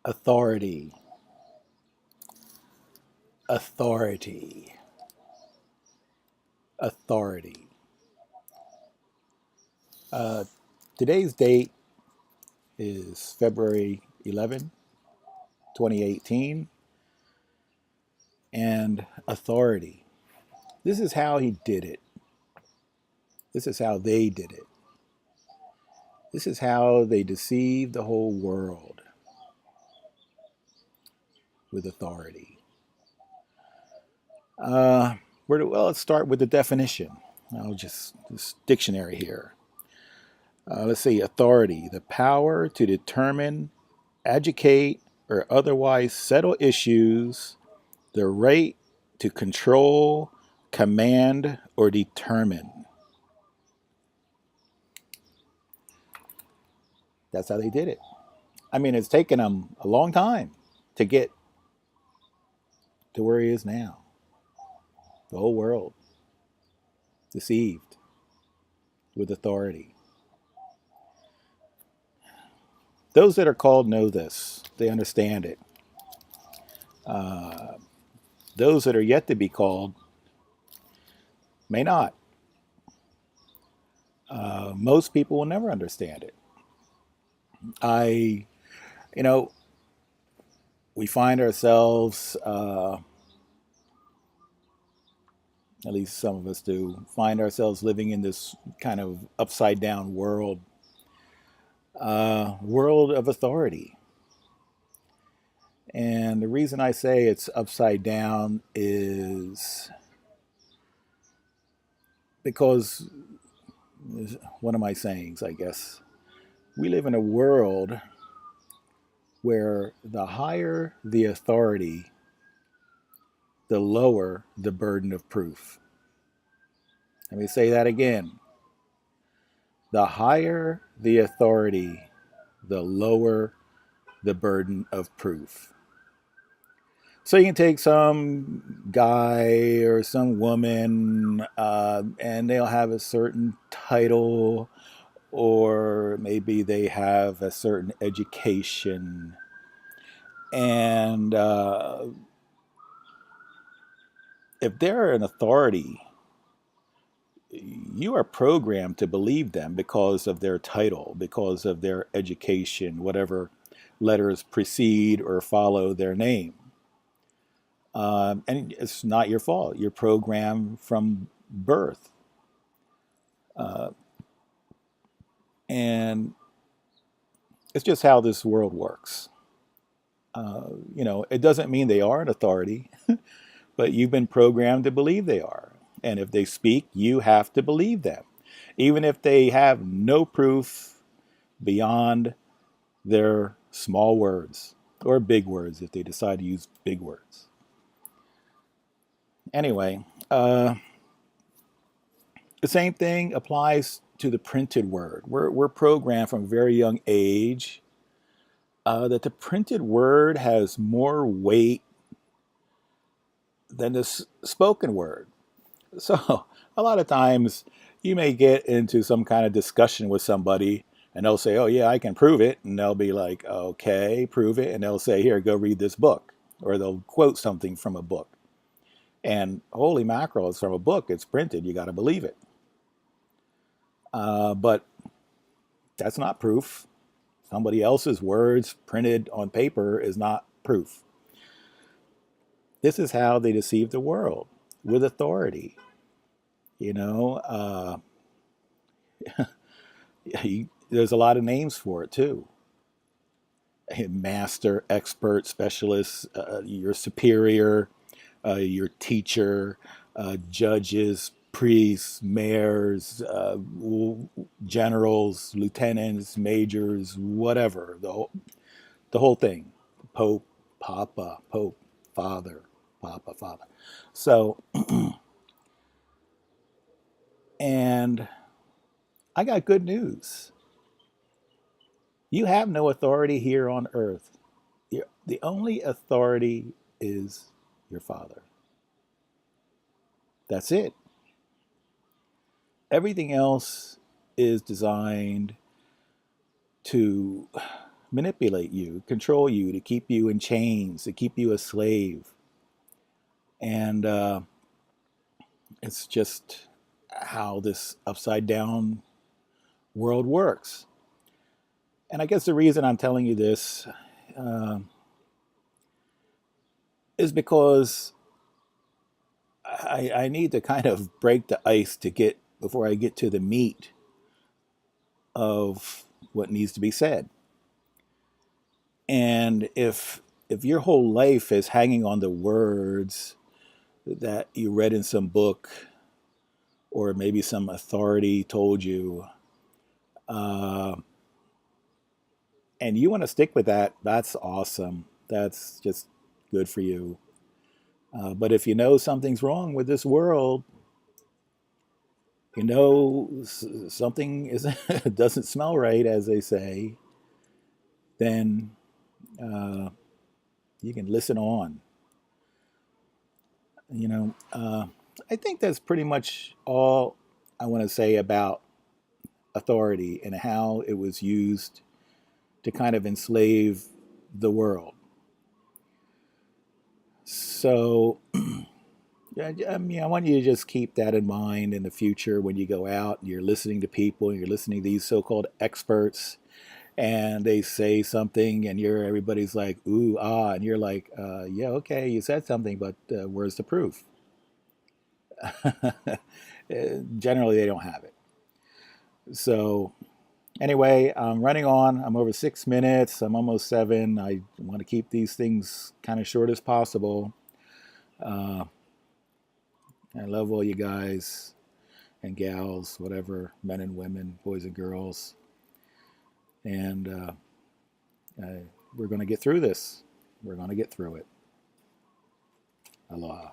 Authority, authority, authority. Uh, Today's date is February 11, 2018, and authority. This is how he did it. This is how they did it. This is how they deceived the whole world with authority. Uh, well, let's start with the definition. I'll just this dictionary here. Let's see, authority, the power to determine, educate, or otherwise settle issues, the right to control, command, or determine. That's how they did it. I mean, it's taken them a long time to get to where he is now. The whole world deceived with authority. Those that are called know this, they understand it. Uh, those that are yet to be called may not. Most people will never understand it. I, you know, we find ourselves, at least some of us do, find ourselves living in this kind of upside down world of authority. And the reason I say it's upside down is because one of my sayings, I guess, we live in a world where the higher the authority, the lower the burden of proof. Let me say that again. The higher the authority, the lower the burden of proof. So you can take some guy or some woman, and they'll have a certain title, or maybe they have a certain education. And if they're an authority, you are programmed to believe them because of their title, because of their education, whatever letters precede or follow their name. And it's not your fault. You're programmed from birth. Uh, and it's just how this world works. It doesn't mean they are an authority, but you've been programmed to believe they are. And if they speak, you have to believe them, even if they have no proof beyond their small words or big words if they decide to use big words. Anyway, the same thing applies to the printed word. We're programmed from a very young age that the printed word has more weight than the spoken word. So a lot of times you may get into some kind of discussion with somebody and they'll say, oh, yeah, I can prove it. And they'll be like, okay, prove it. And they'll say, here, go read this book. Or they'll quote something from a book. And holy mackerel, it's from a book. It's printed. You got to believe it. But that's not proof. Somebody else's words printed on paper is not proof. This is how they deceive the world, with authority. You know, there's a lot of names for it too. Master, expert, specialist, your superior, your teacher, judges, priests, mayors, generals, lieutenants, majors, whatever. The whole thing. Pope, Papa, Pope, Father, Papa, Father. So, and I got good news. You have no authority here on earth. The only authority is your Father. That's it. Everything else is designed to manipulate you, control you, to keep you in chains, to keep you a slave. And it's just how this upside down world works. And I guess the reason I'm telling you this uh, is because I need to kind of break the ice to get before I get to the meat of what needs to be said. And if your whole life is hanging on the words that you read in some book or maybe some authority told you, uh, and you want to stick with that, that's awesome. That's just good for you. But if you know something's wrong with this world, you know something is doesn't smell right, as they say, then uh, you can listen on. You know, I think that's pretty much all I want to say about authority and how it was used to kind of enslave the world. So, yeah, I mean, I want you to just keep that in mind in the future when you go out and you're listening to people and you're listening to these so-called experts and they say something and everybody's like ooh ah and you're like yeah, okay, you said something, but where's the proof? Generally they don't have it. So anyway, I'm running on. I'm over 6 minutes. I'm almost seven. I want to keep these things kind of short as possible. uh, I love all you guys and gals, whatever, men and women, boys and girls, and we're going to get through this. We're going to get through it. Aloha.